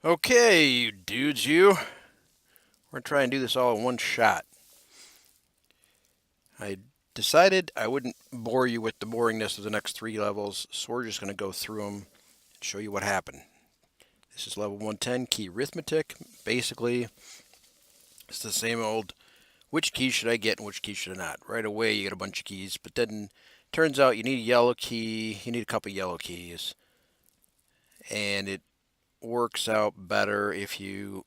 Okay, you dudes, we're gonna try and do this all in one shot. I decided I wouldn't bore you with the boringness of the next three levels, so we're just gonna go through them and show you what happened. This is level 110, key arithmetic. Basically, it's the same old which key should I get and which key should I not. Right away, you get a bunch of keys, but then turns out you need a yellow key, you need a couple yellow keys, and it works out better if you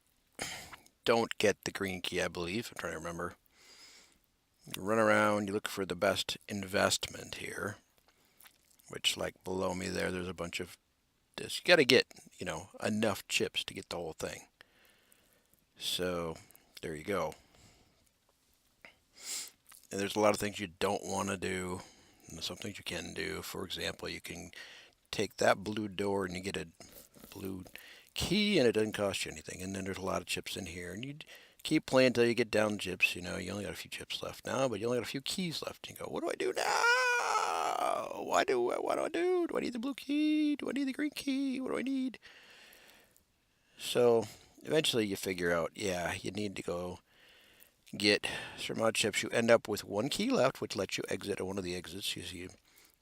don't get the green key, I believe. I'm trying to remember. You run around, you look for the best investment here, which, like below me there's a bunch of this. You got to get, enough chips to get the whole thing. So there you go. And there's a lot of things you don't want to do, and some things you can do. For example, you can take that blue door and you get a blue key, and it doesn't cost you anything. And then there's a lot of chips in here, and you keep playing until you get down chips. You only got a few chips left now, but you only got a few keys left. You go, what do I do now? What do I do? Do I need the blue key? Do I need the green key? What do I need? So eventually you figure out, yeah, you need to go get a certain amount of chips. You end up with one key left, which lets you exit at one of the exits. You see,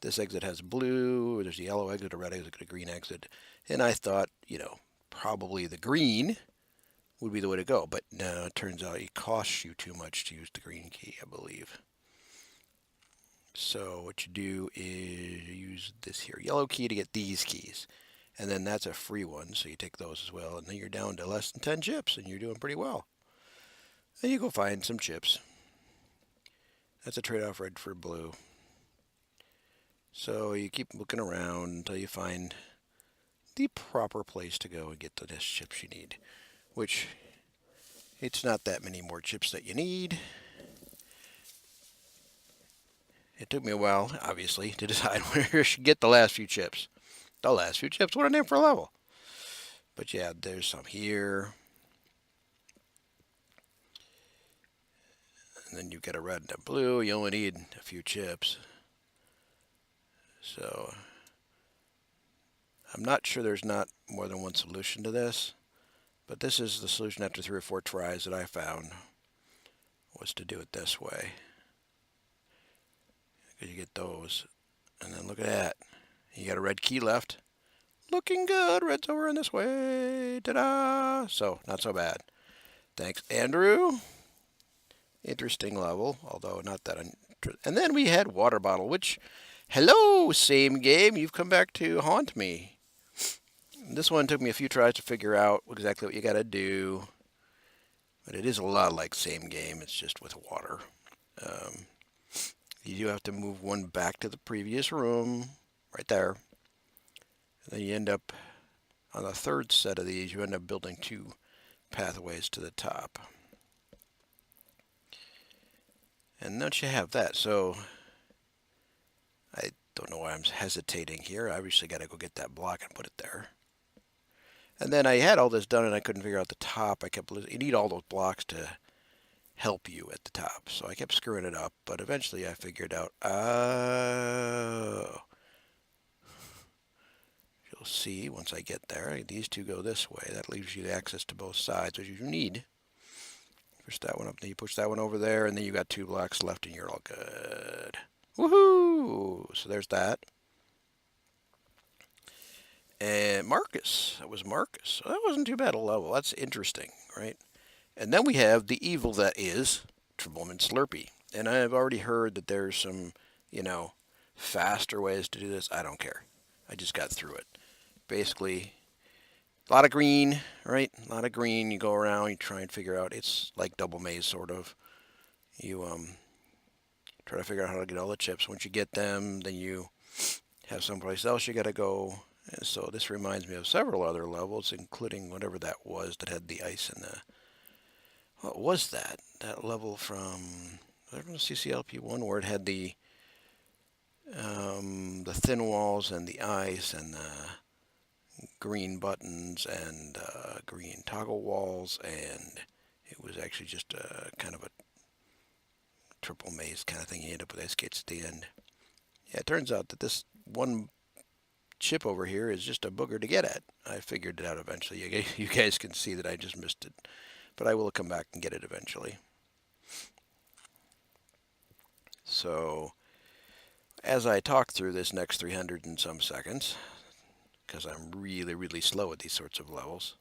this exit has blue, there's a yellow exit, a red exit, a green exit. And I thought, probably the green would be the way to go. But no, it turns out it costs you too much to use the green key, I believe. So what you do is you use this here yellow key to get these keys. And then that's a free one, so you take those as well. And then you're down to less than 10 chips, and you're doing pretty well. Then you go find some chips. That's a trade-off red for blue. So you keep looking around until you find the proper place to go and get the next chips you need. Which, it's not that many more chips that you need. It took me a while, obviously, to decide where I should get the last few chips. The last few chips, what a name for a level. But yeah, there's some here. And then you get a red and a blue. You only need a few chips. So I'm not sure there's not more than one solution to this. But this is the solution after 3 or 4 tries that I found, was to do it this way. Because you get those. And then look at that. You got a red key left. Looking good. Red's over in this way. Ta-da! So, not so bad. Thanks, Andrew. Interesting level, although not that. And then we had water bottle, which, hello, same game. You've come back to haunt me. This one took me a few tries to figure out exactly what you got to do, but it is a lot like same game. It's just with water. Um, you do have to move one back to the previous room, right there. And then you end up on the third set of these. You end up building 2 pathways to the top. And once you have that, so I don't know why I'm hesitating here. I obviously got to go get that block and put it there. And then I had all this done and I couldn't figure out the top. You need all those blocks to help you at the top. So I kept screwing it up, but eventually I figured out, oh, you'll see once I get there, these 2 go this way. That leaves you access to both sides, which you need. Push that one up, then you push that one over there, and then you got 2 blocks left and you're all good. Woohoo! So there's that. And Marcus. That was Marcus. So that wasn't too bad a level. That's interesting, right? And then we have the evil that is Triple Slurpee. And I've already heard that there's some, faster ways to do this. I don't care. I just got through it. Basically, a lot of green, right? A lot of green. You go around, you try and figure out. It's like double maze, sort of. You try to figure out how to get all the chips. Once you get them, then you have someplace else you got to go. And so this reminds me of several other levels, including whatever that was that had the ice in the. What was that? That level from CCLP4 where it had the thin walls and the ice and the green buttons and green toggle walls, and it was actually just a kind of a triple maze kind of thing. You end up with ice skates at the end. Yeah, it turns out that this one chip over here is just a booger to get at. I figured it out eventually. You guys can see that I just missed it. But I will come back and get it eventually. So as I talk through this next 300 and some seconds, because I'm really, really slow at these sorts of levels,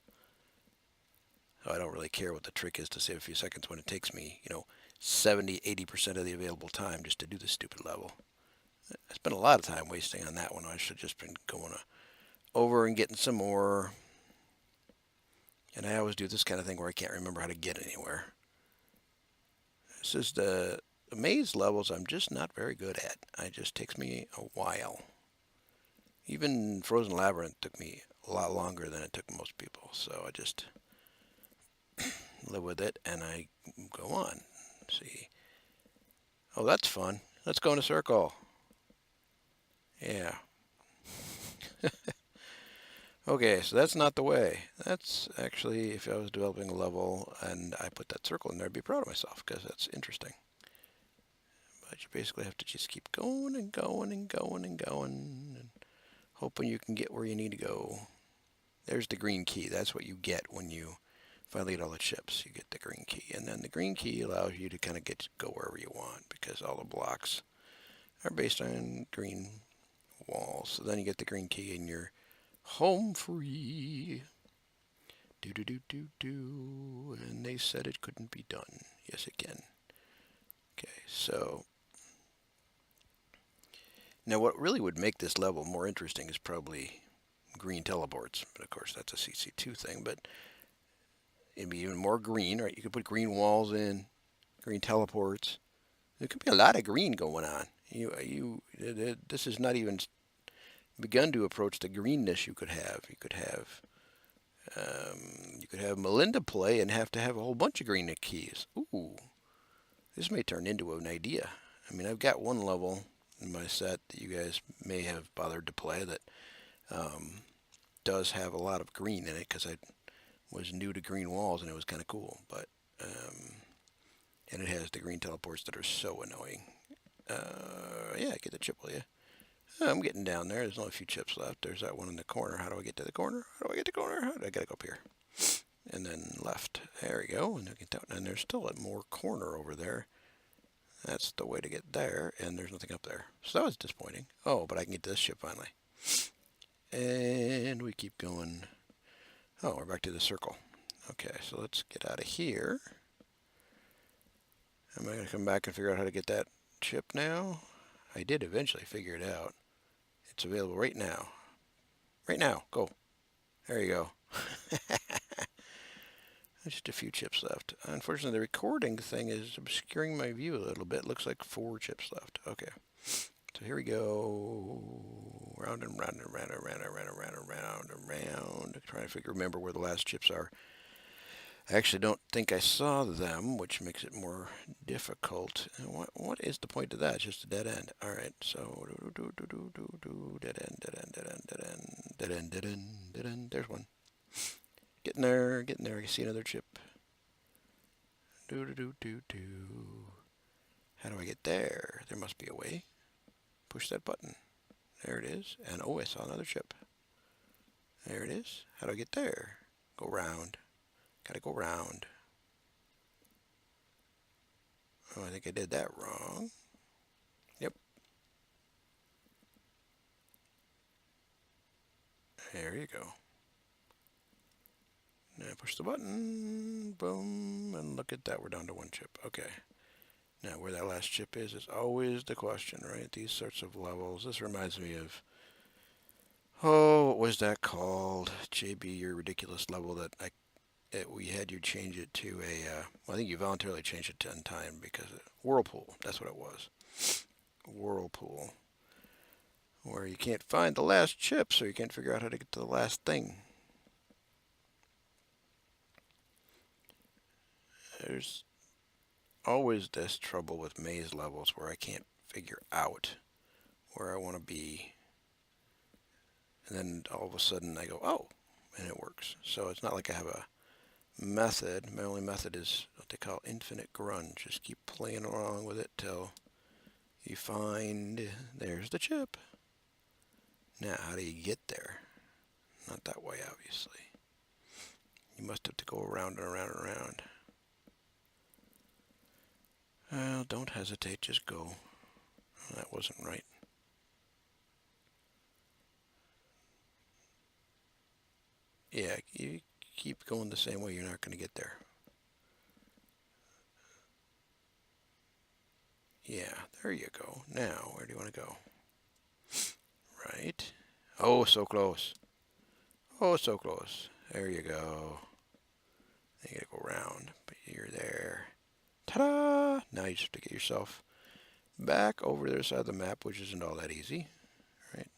so I don't really care what the trick is to save a few seconds when it takes me, 70, 80% of the available time just to do this stupid level. I spent a lot of time wasting on that one. I should have just been going over and getting some more. And I always do this kind of thing where I can't remember how to get anywhere. This is the maze levels I'm just not very good at. It just takes me a while. Even Frozen Labyrinth took me a lot longer than it took most people. So I just live with it and I go on. See. Oh, that's fun. Let's go in a circle. Yeah. Okay, so that's not the way. That's actually, if I was developing a level and I put that circle in there, I'd be proud of myself because that's interesting. But you basically have to just keep going and going and going and going and hoping you can get where you need to go. There's the green key. That's what you get when you finally get all the chips. You get the green key. And then the green key allows you to kind of go wherever you want because all the blocks are based on green walls. So then you get the green key and you're home free. Do do do do do. And they said it couldn't be done. Yes, it can. Okay, so now what really would make this level more interesting is probably green teleports. But of course, that's a CC2 thing. But it'd be even more green, right? You could put green walls in, green teleports. There could be a lot of green going on. This is not even begun to approach the greenness you could have. You could have Melinda play and have to have a whole bunch of green keys. Ooh, this may turn into an idea. I mean, I've got one level in my set that you guys may have bothered to play that does have a lot of green in it because I was new to green walls and it was kind of cool. But and it has the green teleports that are so annoying. Yeah, get the chip, will you? I'm getting down there. There's only a few chips left. There's that one in the corner. How do I get to the corner? How do I get to the corner? I gotta go up here. And then left. There we go. And there's still more corner over there. That's the way to get there. And there's nothing up there. So that was disappointing. Oh, but I can get to this ship finally. And we keep going. Oh, we're back to the circle. Okay, so let's get out of here. Am I going to come back and figure out how to get that chip now? I did eventually figure it out. It's available right now. Right now. Go. There you go. Just a few chips left. Unfortunately, the recording thing is obscuring my view a little bit. Looks like 4 chips left. Okay. So here we go. Round and round and round and round and round and round and round and round. Trying to remember where the last chips are. I actually don't think I saw them, which makes it more difficult. What is the point of that? It's just a dead end. All right, so dead end, dead end, dead end, dead end, dead end, dead end, dead end. There's one. Getting there, getting there. I see another chip. How do I get there? There must be a way. Push that button. There it is. And oh, I saw another chip. There it is. How do I get there? Go round. Gotta go round. Oh, I think I did that wrong. Yep. There you go. Now push the button. Boom. And look at that. We're down to 1 chip. Okay. Now, where that last chip is always the question, right? These sorts of levels. This reminds me of, oh, what was that called? JB, your ridiculous level that we had you change it to a, well, I think you voluntarily changed it 10 times because Whirlpool, that's what it was. Whirlpool. Where you can't find the last chip, so you can't figure out how to get to the last thing. There's always this trouble with maze levels where I can't figure out where I want to be. And then all of a sudden I go, oh, and it works. So it's not like I have a method. My only method is what they call infinite grunge. Just keep playing along with it till you find there's the chip. Now, how do you get there? Not that way, obviously. You must have to go around and around and around. Well, don't hesitate, just go. Oh, that wasn't right. Yeah, you keep going the same way, you're not going to get there. Yeah, there you go. Now, where do you want to go? Right. Oh, so close. Oh, so close. There you go. You gotta go around, but you're there. Ta-da! Now you just have to get yourself back over the other side of the map, which isn't all that easy, right?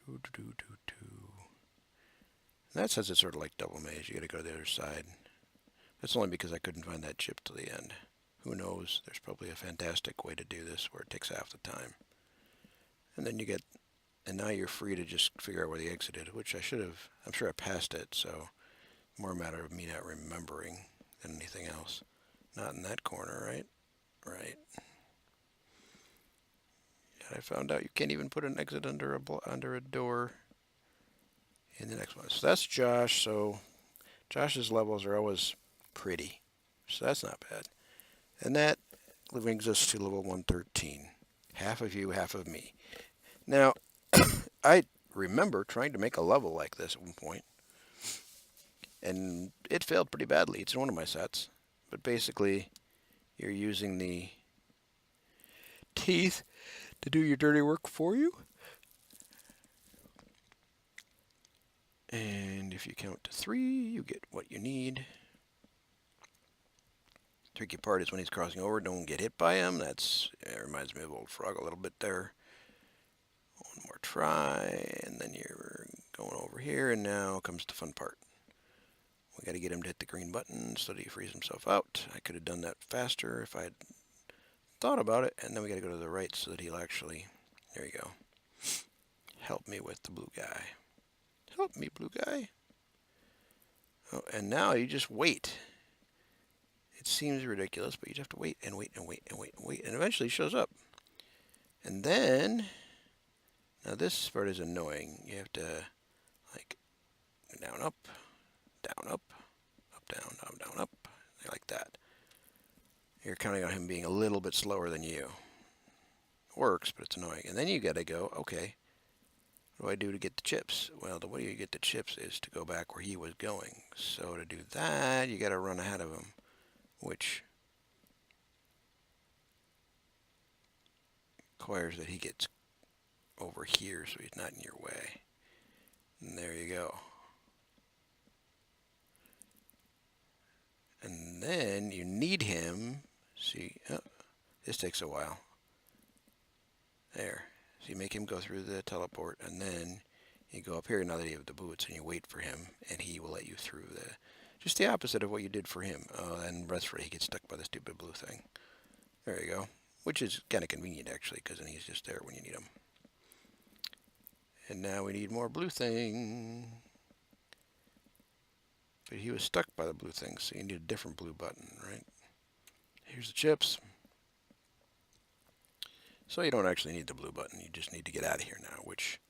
Do, do, do, do, do. And that says it's sort of like double maze. You gotta go to the other side. That's only because I couldn't find that chip to the end. Who knows? There's probably a fantastic way to do this where it takes half the time. And then you get, and now you're free to just figure out where the exit is, which I should have, I'm sure I passed it, so more a matter of me not remembering than anything else. Not in that corner, right? Right. And I found out you can't even put an exit under a door in the next one. So that's Josh. So Josh's levels are always pretty. So that's not bad. And that brings us to level 113. Half of you, half of me. Now, I remember trying to make a level like this at one point, and it failed pretty badly. It's in one of my sets. But basically, you're using the teeth to do your dirty work for you. And if you count to 3, you get what you need. Tricky part is when he's crossing over, don't get hit by him. It reminds me of Old Frog a little bit there. One more try, and then you're going over here, and now comes the fun part. We got to get him to hit the green button so that he frees himself out. I could have done that faster if I had thought about it, and then we got to go to the right so that he'll actually, there you go, help me with the blue guy. Help me, blue guy. Oh, and now you just wait. It seems ridiculous, but you just have to wait and wait and wait and wait and wait, and eventually he shows up. And then, now this part is annoying. You have to, like, down, up, down, up, up, down, up, down, up, like that. You're counting on him being a little bit slower than you. Works, but it's annoying. And then you got to go, okay, what do I do to get the chips? Well, the way you get the chips is to go back where he was going. So to do that, you got to run ahead of him, which requires that he gets over here so he's not in your way. And there you go. And then you need him. See, oh, this takes a while. There. So you make him go through the teleport, and then you go up here now that you have the boots, and you wait for him, and he will let you through just the opposite of what you did for him. And that's where he gets stuck by the stupid blue thing. There you go. Which is kind of convenient, actually, because then he's just there when you need him. And now we need more blue thing. But he was stuck by the blue thing, so you need a different blue button, right? Here's the chips. So you don't actually need the blue button. You just need to get out of here now, which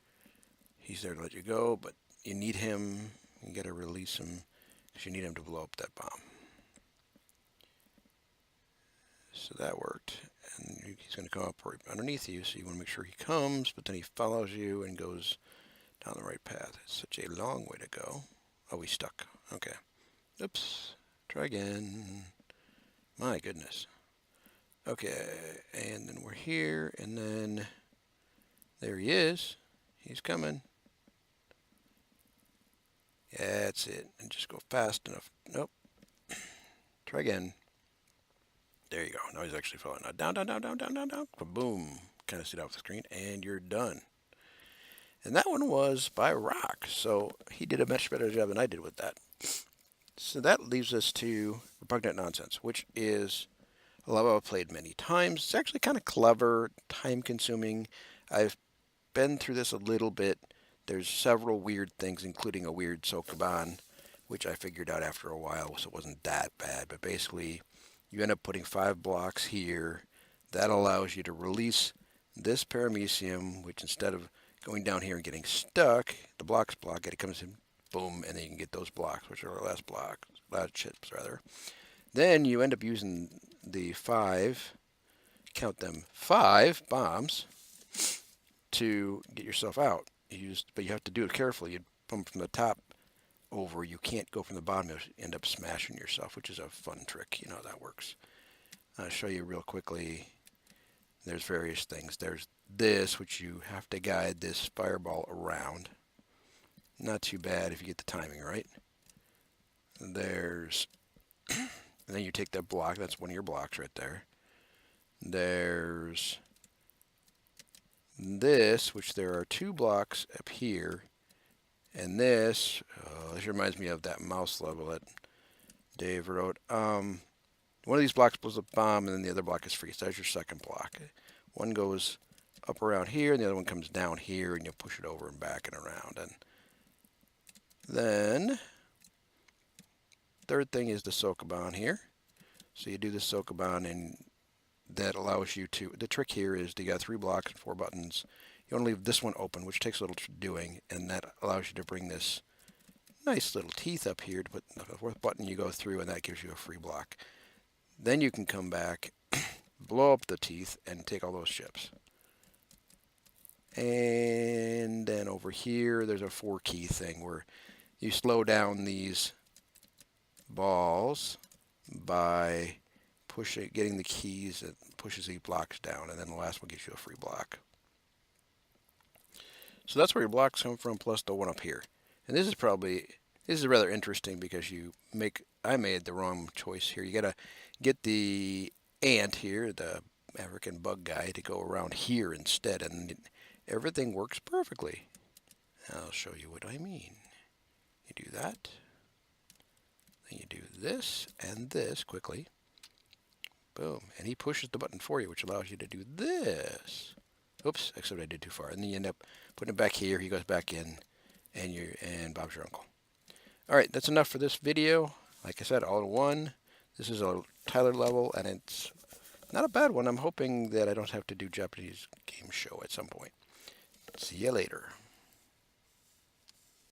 he's there to let you go, but you need him. You got to release him because you need him to blow up that bomb. So that worked. And he's going to come up right underneath you, so you want to make sure he comes, but then he follows you and goes down the right path. It's such a long way to go. Oh, he's stuck. Okay. Oops. Try again. My goodness. Okay, and then we're here, and then there he is. He's coming. Yeah, that's it. And just go fast enough. Nope. Try again. There you go. Now he's actually falling. Now down, down, down, down, down, down, down. Boom. Kind of sit off the screen, and you're done. And that one was by Rock, so he did a much better job than I did with that. So that leaves us to Repugnant Nonsense, which is a level I've played many times. It's actually kind of clever, time-consuming. I've been through this a little bit. There's several weird things, including a weird Sokoban, which I figured out after a while, so it wasn't that bad. But basically, you end up putting 5 blocks here. That allows you to release this paramecium, which instead of going down here and getting stuck, the blocks block it, it comes in, boom, and then you can get those blocks, which are less blocks, less chips rather. Then you end up using the 5, count them, 5 bombs to get yourself out. But you have to do it carefully. You pump from the top over. You can't go from the bottom. You end up smashing yourself, which is a fun trick. You know how that works. I'll show you real quickly. There's various things. There's this, which you have to guide this fireball around. Not too bad if you get the timing right. There's, and then you take that block. That's one of your blocks right there. There's this, which there are 2 blocks up here. And this reminds me of that mouse level that Dave wrote. One of these blocks blows a bomb, and then the other block is free. So there's your second block. One goes up around here, and the other one comes down here, and you push it over and back and around. And then, third thing is the Sokoban here. So you do the Sokoban, and that allows you to, the trick here is you got 3 blocks and 4 buttons. You want to leave this one open, which takes a little doing, and that allows you to bring this nice little teeth up here to put the 4th button you go through, and that gives you a free block. Then you can come back, blow up the teeth, and take all those chips. And then over here, there's a 4 key thing where you slow down these balls by getting the keys that pushes these blocks down, and then the last one gives you a free block. So that's where your blocks come from, plus the one up here. And this is rather interesting because I made the wrong choice here. You gotta get the ant here, the African bug guy, to go around here instead, and everything works perfectly. I'll show you what I mean. You do that, then you do this and this quickly. Boom, and he pushes the button for you, which allows you to do this. Oops, except I did too far. And then you end up putting it back here. He goes back in, and Bob's your uncle. All right, that's enough for this video. Like I said, all in one. This is a Tyler level, and it's not a bad one. I'm hoping that I don't have to do Japanese game show at some point. See you later.